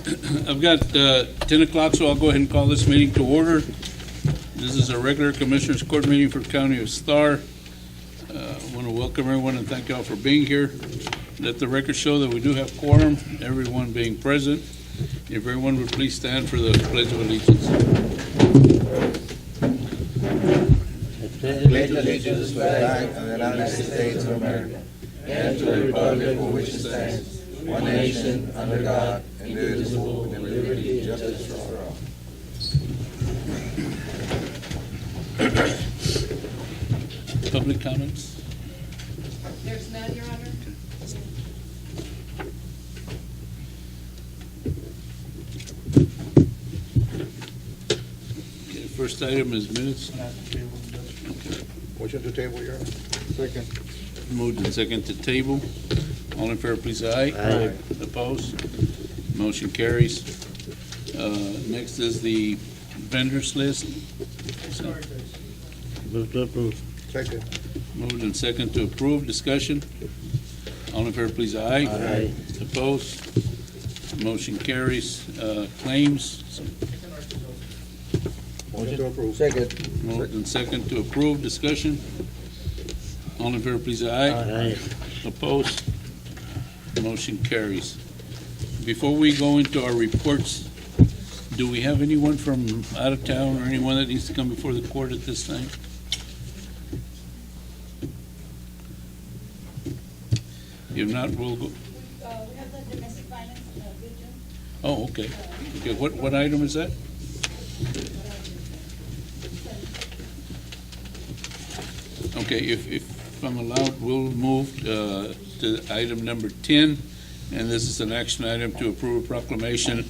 I've got 10 o'clock, so I'll go ahead and call this meeting to order. This is a regular Commissioners Court meeting for County of Starr. I want to welcome everyone and thank you all for being here. Let the record show that we do have quorum, everyone being present. If everyone would please stand for the Pledge of Allegiance. Pledge allegiance to the flag of the United States of America and to the republic for which it stands, one nation, under God, indivisible, with liberty and justice for all. Public comments? There's none, Your Honor. Okay, first item is minutes. Motion to table, Your Honor. Second. Moved and second to table. All in favor, please say aye. Aye. Opposed? Motion carries. Next is the vendors list. Move to approve. Second. Moved and second to approve. Discussion. All in favor, please aye. Aye. Opposed? Motion carries. Claims. Motion to approve. Second. Moved and second to approve. Discussion. All in favor, please aye. Aye. Opposed? Motion carries. Before we go into our reports, do we have anyone from out of town or anyone that needs to come before the court at this time? If not, we'll go. We have the domestic violence victim. Oh, okay. Okay, what item is that? Okay, if I'm allowed, we'll move to item number 10, and this is an action item to approve a proclamation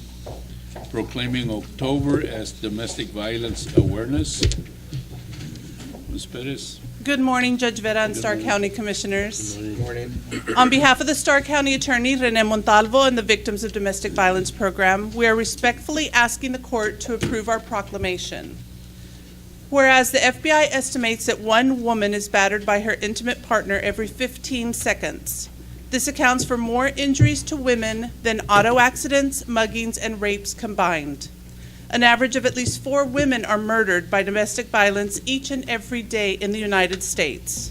proclaiming October as Domestic Violence Awareness. Ms. Perez. Good morning, Judge Vera and Starr County Commissioners. Good morning. On behalf of the Starr County Attorney, Rene Montalvo, and the Victims of Domestic Violence Program, we are respectfully asking the court to approve our proclamation. Whereas the FBI estimates that one woman is battered by her intimate partner every 15 seconds. This accounts for more injuries to women than auto accidents, muggings, and rapes combined. An average of at least 4 women are murdered by domestic violence each and every day in the United States.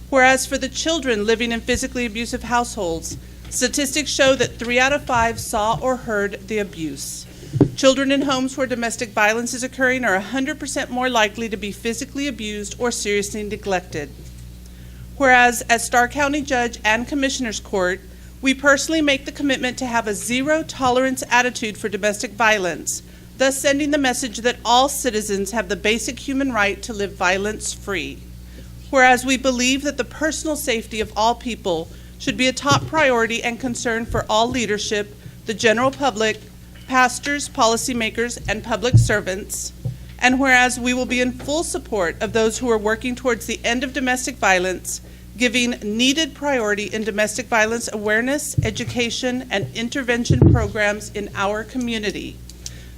Whereas for the children living in physically abusive households, statistics show that 3 out of 5 saw or heard the abuse. Children in homes where domestic violence is occurring are 100% more likely to be physically abused or seriously neglected. Whereas, as Starr County Judge and Commissioners Court, we personally make the commitment to have a zero-tolerance attitude for domestic violence, thus sending the message that all citizens have the basic human right to live violence-free. Whereas we believe that the personal safety of all people should be a top priority and concern for all leadership, the general public, pastors, policymakers, and public servants. And whereas we will be in full support of those who are working towards the end of domestic violence, giving needed priority in domestic violence awareness, education, and intervention programs in our community.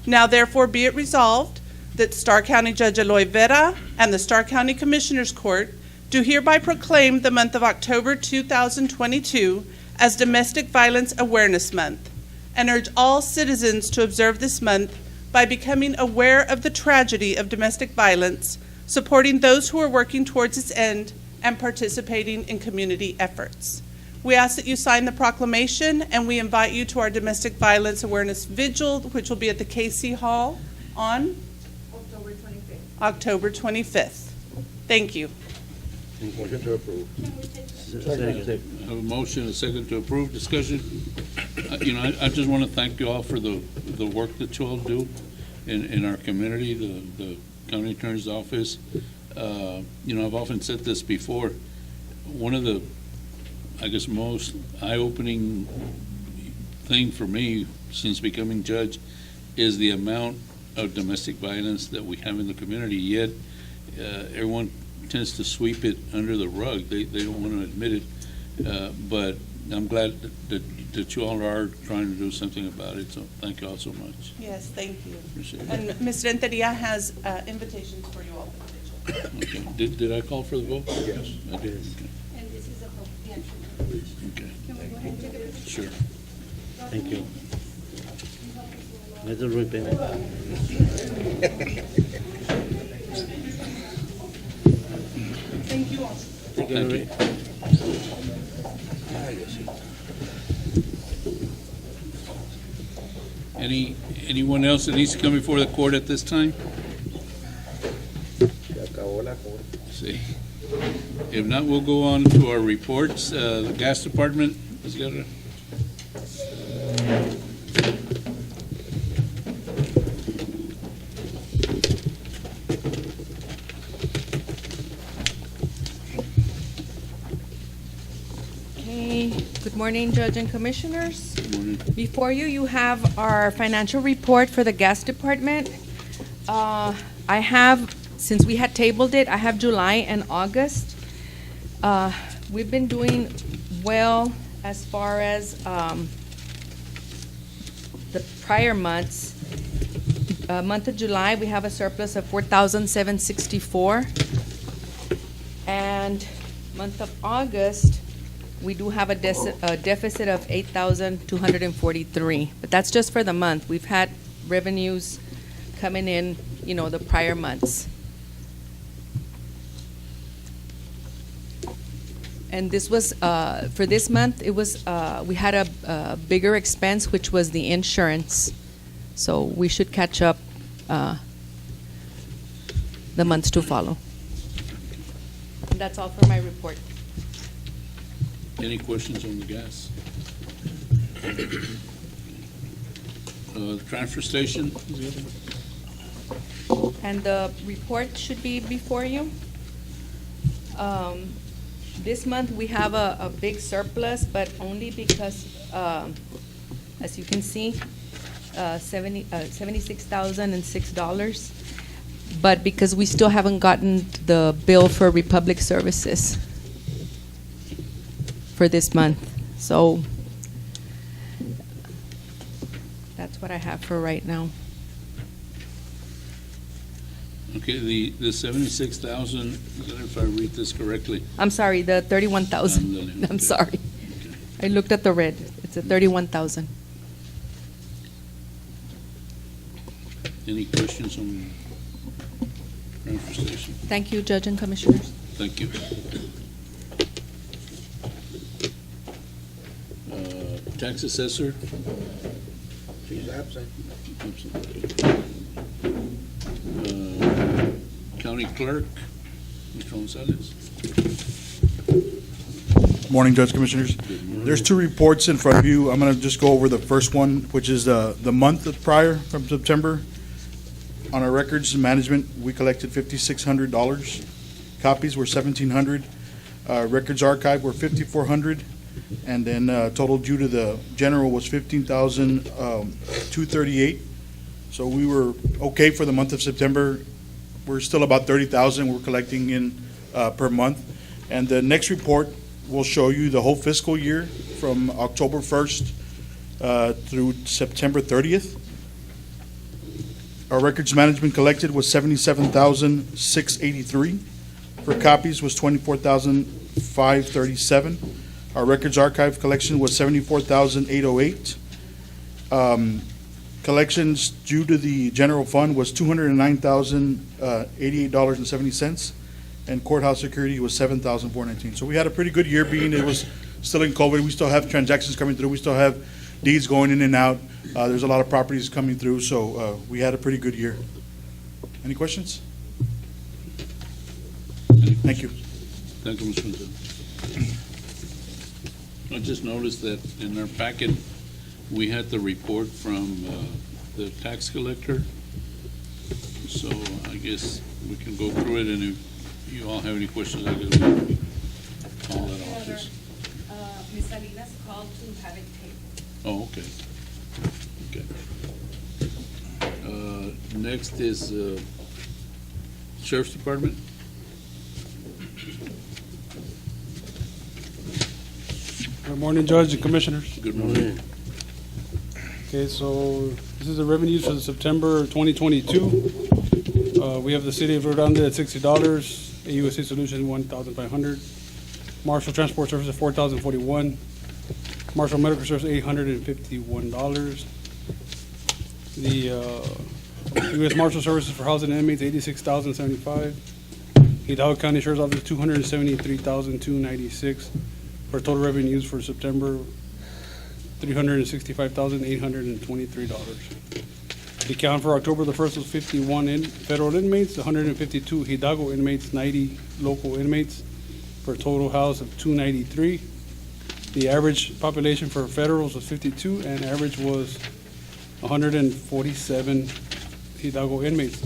Now therefore be it resolved that Starr County Judge Eloy Vera and the Starr County Commissioners Court do hereby proclaim the month of October 2022 as Domestic Violence Awareness Month, and urge all citizens to observe this month by becoming aware of the tragedy of domestic violence, supporting those who are working towards its end, and participating in community efforts. We ask that you sign the proclamation, and we invite you to our Domestic Violence Awareness Vigil, which will be at the KC Hall on October 25th. October 25th. Thank you. Motion to approve. Second. I have a motion and a second to approve. Discussion. I just want to thank you all for the work that you all do in our community, the county attorney's office. I've often said this before. One of the, I guess, most eye-opening thing for me since becoming judge is the amount of domestic violence that we have in the community. Yet everyone tends to sweep it under the rug. They don't want to admit it. But I'm glad that you all are trying to do something about it. So thank you all so much. Yes, thank you. Appreciate it. And Ms. Renteria has invitations for you all for the vigil. Okay. Did I call for the vote? Yes. I did. Okay. And this is the action. Okay. Can we go ahead and take a picture? Sure. Thank you. Es el repayment. Thank you all. Thank you, Henry. Anyone else that needs to come before the court at this time? See. If not, we'll go on to our reports. The gas department, Ms. Guerra. Okay, good morning, Judge and Commissioners. Good morning. Before you, you have our financial report for the gas department. I have, since we had tabled it, I have July and August. We've been doing well as far as the prior months. Month of July, we have a surplus of $4,764. And month of August, we do have a deficit of $8,243, but that's just for the month. We've had revenues coming in, the prior months. And this was, for this month, it was, we had a bigger expense, which was the insurance. So we should catch up the months to follow. And that's all for my report. Any questions on the gas? Transfer station, Ms. Guerra? And the report should be before you. This month, we have a big surplus, but only because, as you can see, $76,006. But because we still haven't gotten the bill for Republic Services for this month. So that's what I have for right now. Okay, the 76,000, if I read this correctly. I'm sorry, the 31,000. Ándale, I'm okay. sorry. I looked at the red. It's a 31,000. Any questions on transfer station? Thank you, Judge and Commissioners. Thank you. Tax assessor? She's absent. County clerk, Mr. Gonzalez. Morning, Judge Commissioners. There's two reports in front of you. I'm going to just go over the first one, which is the month prior from September. On our records management, we collected $5,600. Copies were $1,700. Records archive were $5,400. And then total due to the general was $15,238. So we were okay for the month of September. We're still about $30,000 we're collecting in per month. And the next report will show you the whole fiscal year from October 1st through September 30th. Our records management collected was $77,683. For copies was $24,537. Our records archive collection was $74,808. Collections due to the general fund was $209,088.70, and courthouse security was $7,419. So we had a pretty good year, being it was still in COVID. We still have transactions coming through. We still have deeds going in and out. There's a lot of properties coming through, so we had a pretty good year. Any questions? Thank you. Thank you, Mr. Gonzalez. I just noticed that in our packet, we had the report from the tax collector. So I guess we can go through it, and if you all have any questions, I guess we'll call that office. Ms. Salinas called to have it tabled. Oh, okay. Okay. Next is Sheriff's Department. Good morning, Judge and Commissioners. Good morning. Okay, so this is the revenues for the September 2022. We have the City of Rodanda at $60, AUSA Solutions $1,500, Marshall Transport Services $4,041, Marshall Medical Services $851, The U.S. Marshal Services for Housing and Inmates, $86,075. Hidalgo County Sheriff's Office, $273,296, for total revenues for September, $365,823. The count for October the 1st was 51 federal inmates, 152 Hidalgo inmates, 90 local inmates, for a total house of 293. The average population for federals was 52, and average was 147 Hidalgo inmates.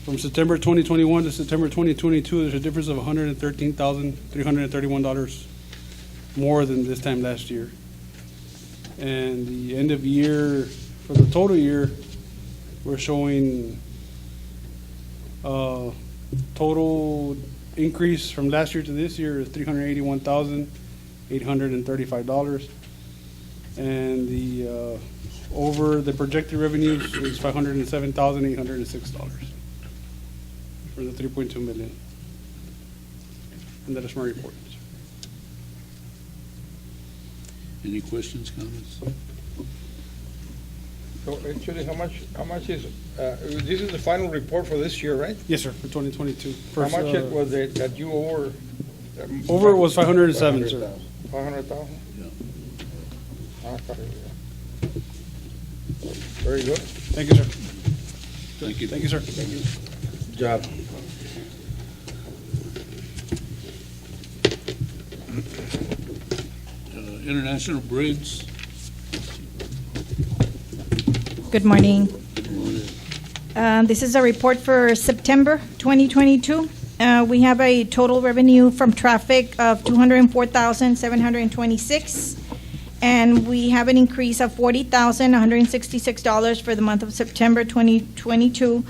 From September 2021 to September 2022, there's a difference of $113,331 more than this time last year. And the end of year, for the total year, we're showing total increase from last year to this year is $381,835. And the over the projected revenues is $507,806 for the 3.2 million. And that is my report. Any questions, comments? So actually, how much is, this is the final report for this year, right? Yes, sir, for 2022. How much it was it that you over? Over was 507, sir. 500,000? Yeah. Very good. Thank you, sir. Thank you. Thank you, sir. Good job. International Bridge. Good morning. This is a report for September 2022. We have a total revenue from traffic of $204,726, and we have an increase of $40,166 for the month of September 2022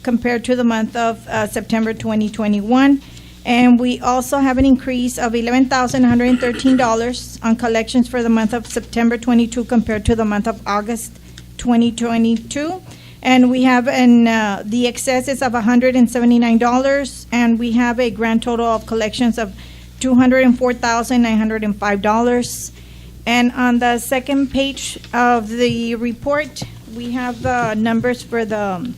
compared to the month of September 2021. And we also have an increase of $11,113 on collections for the month of September 22 compared to the month of August 2022. And we have the excesses of $179, and we have a grand total of collections of $204,905. And on the second page of the report, we have the numbers for the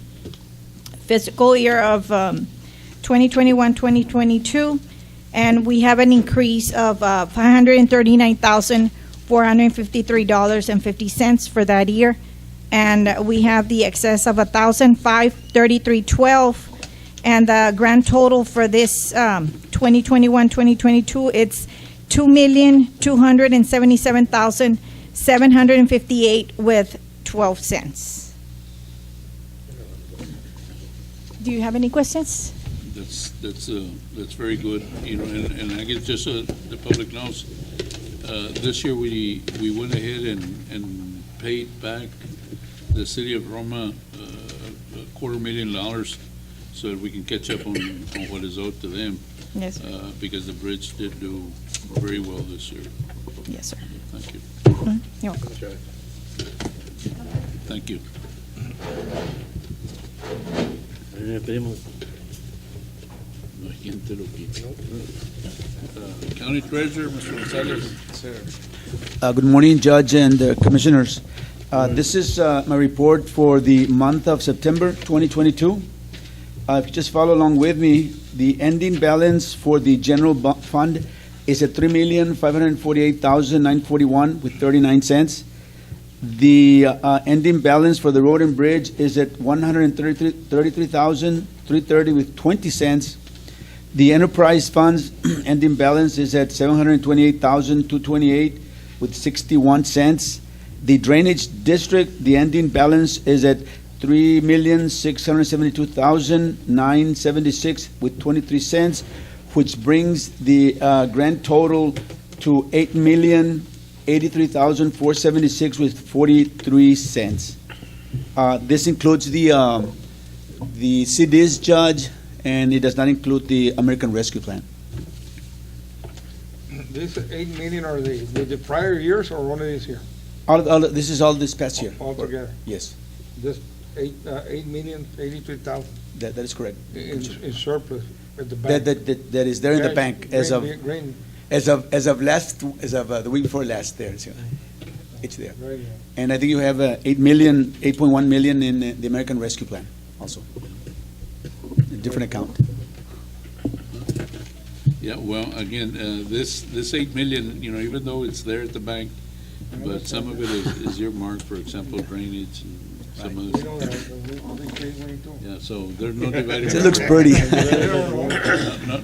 fiscal year of 2021-2022, and we have an increase of $539,453.50 for that year, and we have the excess of $1,533.12, and the grand total for this 2021-2022, it's $2,277,758.12. Do you have any questions? That's very good, you know, and I guess just so the public knows, this year we went ahead and paid back the city of Roma $250,000 so that we can catch up on what is owed to them. Yes, sir. Because the bridge did do very well this year. Yes, sir. Thank you. You're welcome. Thank you. No hay gente lo quita. County Treasurer, Mr. Gonzalez. Good morning, Judge and Commissioners. This is my report for the month of September 2022. If you just follow along with me, the ending balance for the general fund is at $3,548,941 with 39 cents. The ending balance for the road and bridge is at $133,330 with 20 cents. The enterprise funds ending balance is at $728,228 with 61 cents. The drainage district, the ending balance is at $3,672,976 with 23 cents, which brings the grand total to $8,083,476 with 43 cents. This includes the CDs, Judge, and it does not include the American Rescue Plan. This 8 million are the prior years or only this year? This is all this past year. All together? Yes, This 8,083,000 that is correct. in surplus at the bank? That is there in the bank as of Green. the week before last there. So. It's there. Right. And I think you have 8.1 million in the American Rescue Plan also. A different account. Yeah, well, again, this 8 million, even though it's there at the bank, but some of it is earmarked, for example, drainage and some of We this. know that, we create money too. Yeah, so there's no dividing. It looks pretty.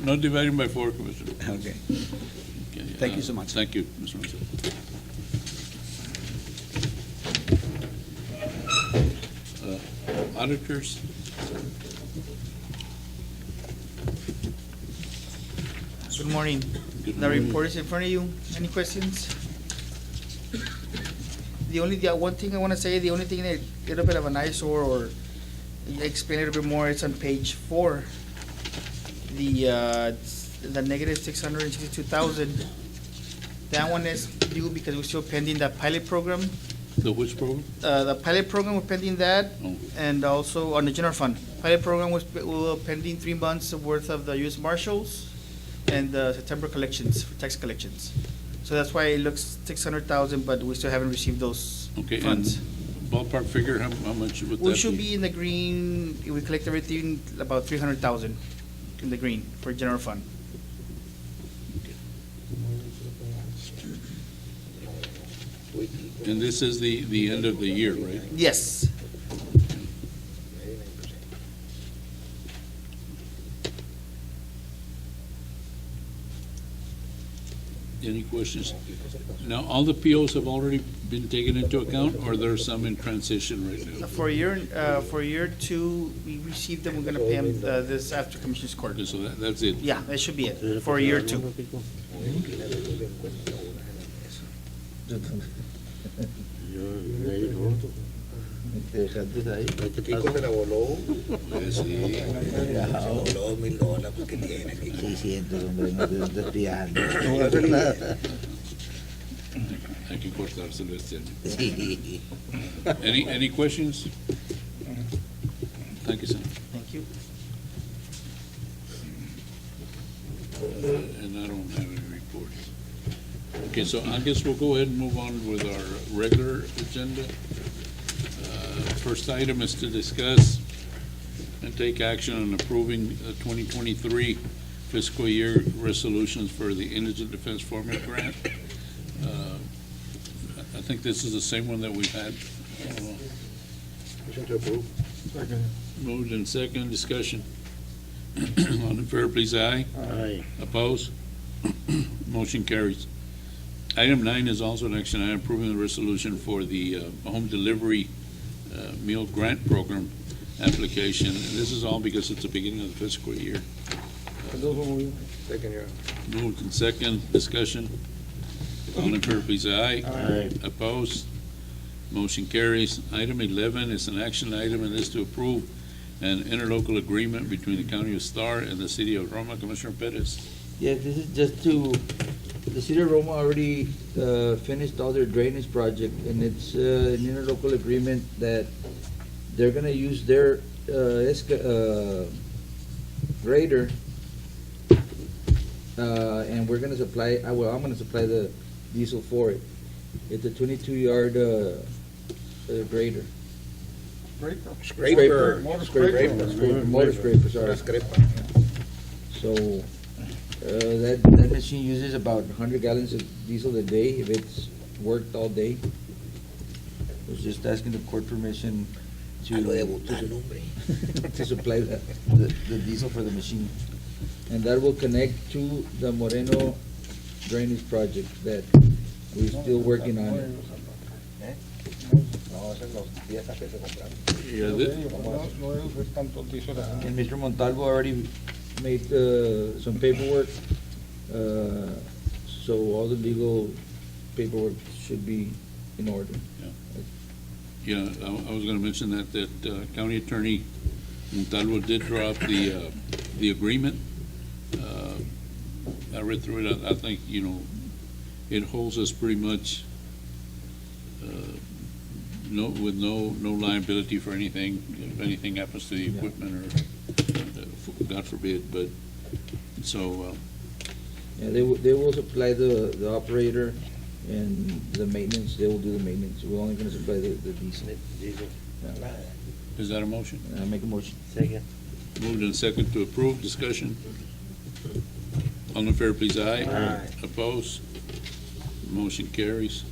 No dividing by four, Commissioner. Okay. Okay, Thank you so much. Thank you, Mr. Mansell. Auditors? Good morning. Good The morning. report is in front of you. Any questions? The one thing I want to say, the only thing that a little bit of an eyesore or explain a little bit more, it's on page 4. The negative 662,000. That one is due because we're still pending that pilot program. The which program? The pilot program, we're pending that, Oh. and also on the general fund. Pilot program was pending 3 months worth of the U.S. Marshals and the September collections, for tax collections. So that's why it looks 600,000, but we still haven't received those Okay, and funds. ballpark figure, how much would that be? We should be in the green, if we collect everything, about 300,000 in the green for general fund. And this is the end of the year, right? Yes. Any questions? Now, all the POs have already been taken into account, or there are some in transition right now? For year 2, we received them, we're gonna pay them this after Commissioners Court. Okay, so that's it. Yeah, that should be it, for year 2. se la voló. Sí. Voló $1,000, pues, ¿qué tiene? 600, hombre, no te estás pillando. No voy a hacer nada. Hay que cortárselo este año. Sí. Any questions? Thank you, sir. Thank you. And I don't have any reports. Okay, so I guess we'll go ahead and move on with our regular agenda. First item is to discuss and take action on approving 2023 fiscal year resolutions for the Indigent Defense Formula Grant. I think this is the same one that we've had. Motion to approve. Moved in second, discussion. All in favor, please, aye. Aye. Opposed? Motion carries. Item 9 is also an action item approving the resolution for the home delivery meal grant program application. And this is all because it's the beginning of the fiscal year. Second, Your Honor. Moved in second, discussion. All in favor, please, aye. Aye. Opposed? Motion carries. Item 11 is an action item, and is to approve an interlocal agreement between the County of Starr and the City of Roma. Commissioner Perez. Yeah, this is just to, the city of Roma already finished all their drainage project, and it's an interlocal agreement that they're gonna use their grader, and we're gonna supply, well, I'm gonna supply the diesel for it. It's a 22-yard grader. Scraper. Motor Scraper. Motor scraper, sorry. Scraper. So, that machine uses about 100 gallons of diesel a day if it's worked all day. I was just asking the court permission Algo de to butano, hombre. to supply the diesel for the machine. And that will connect to the Moreno drainage project that we're still working on. No, esas son las piezas que se compraron. Yeah, No debe ser tanto diesel. And Mr. Montalvo already made some paperwork, so all the legal paperwork should be in order. Yeah, I was gonna mention that County Attorney Montalvo did draw up the agreement. I read through it. I think, it holds us pretty much, with no liability for anything, if anything happens to the equipment or, God forbid, but, so, Yeah, they will supply the operator And the maintenance, they will do the maintenance. We're only gonna supply the diesel. Diesel. Is that a motion? I make a motion. Second. Moved and second to approve, discussion. All in favor, please, aye. Aye. Opposed? Motion carries.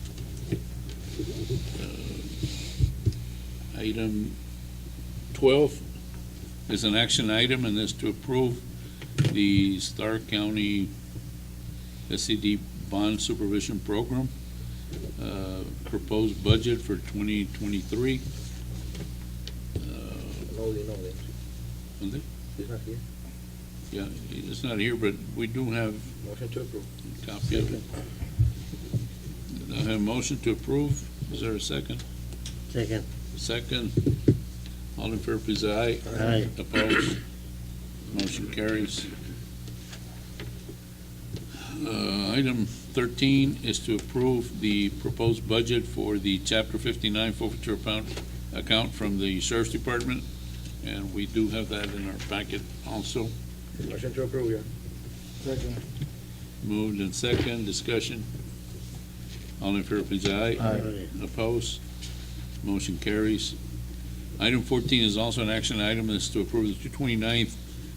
Item 12 is an action item, and is to approve the Starr County SCD Bond Supervision Program, proposed budget for 2023. Monday? He's not here. Yeah, it's not here, but we do have Motion to approve. a copy of it. I have a motion to approve. Is there a second? Second. Second. All in favor, please, aye. Aye. Opposed? Motion carries. Item 13 is to approve the proposed budget for the Chapter 59 forfeiture account from the Sheriff's Department, and we do have that in our packet also. Motion to approve, Your Second. Moved and second, discussion. All in favor, please, aye. Aye. Opposed? Motion carries. Item 14 is also an action item, is to approve the 229th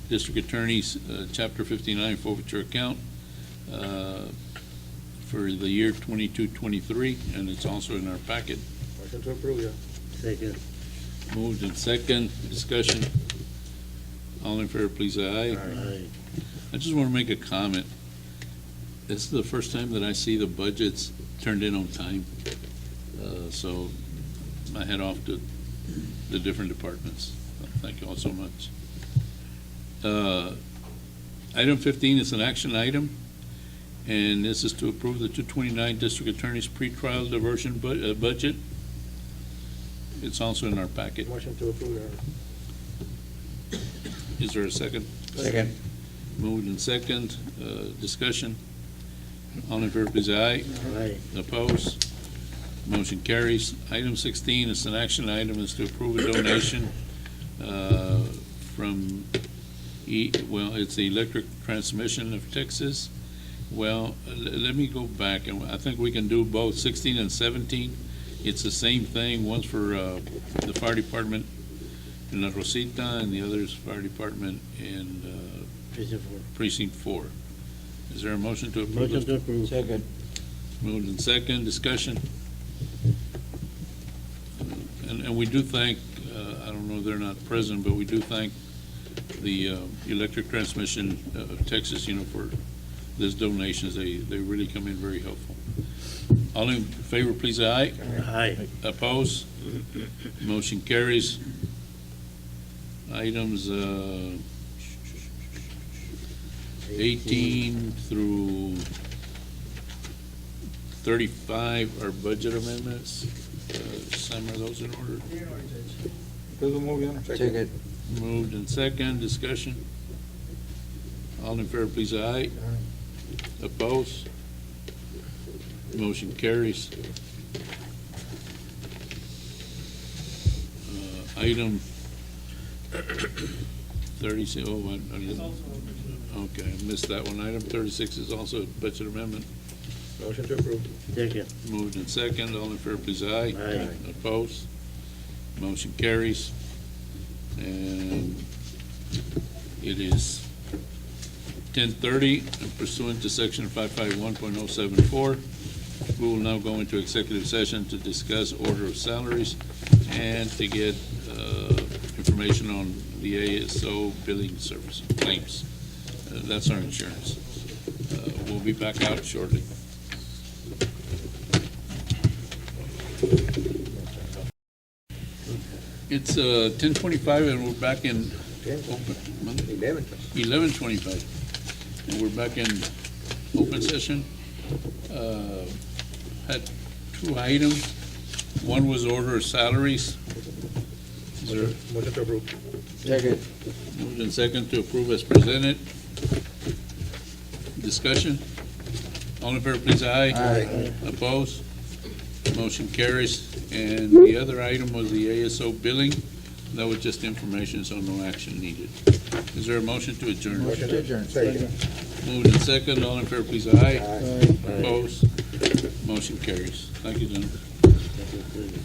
District Attorney's Chapter 59 forfeiture account for the year 22-23, and it's also in our packet. Motion to approve, Your Second. Moved and second, discussion. All in favor, please, aye. Aye. I just want to make a comment. This is the first time that I see the budgets turned in on time. So my hat off to the different departments. Thank you all so much. Item 15 is an action item, and this is to approve the 229 District Attorney's pretrial diversion budget. It's also in our packet. Motion to approve, Your Is there a second? Second. Moved and second, discussion. All in favor, please, aye. Aye. Opposed? Motion carries. Item 16 is an action item, is to approve a donation from, it's the Electric Transmission of Texas. Well, let me go back, and I think we can do both 16 and 17. It's the same thing. One's for the fire department in La Rosita, and the other's fire department in Precinct 4. Precinct 4. Is there a motion to approve? Motion to approve. Second. Moved and second, discussion. And we do thank, I don't know, they're not present, but we do thank the Electric Transmission of Texas, for this donations. They really come in very helpful. All in favor, please, aye. Aye. Opposed? Motion carries. Items 18 through 35 are budget amendments. Sam, are those in order? Second. Moved and second, discussion. All in favor, please, aye. Opposed? Motion carries. Item 36, okay, I missed that one. Item 36 is also a budget amendment. Motion to approve. Second. Moved and second, all in favor, please, aye. Aye. Opposed? Motion carries. And it is 10:30, and pursuant to section 551.074, we will now go into executive session to discuss order of salaries and to get information on the ASO billing service claims. That's our insurance. We'll be back out shortly. It's 10:25, and we're back in open. 11:25, and we're back in open session. Had two items. One was order of salaries. Is there Motion to approve. Second. moved and second to approve as presented? Discussion? All in favor, please, aye. Aye. Opposed? Motion carries. And the other item was the ASO billing. That was just information, so no action needed. Is there a motion to adjourn? Motion to adjourn. Second. Moved and second, all in favor, please, aye. Opposed? Motion carries. Thank you, gentlemen.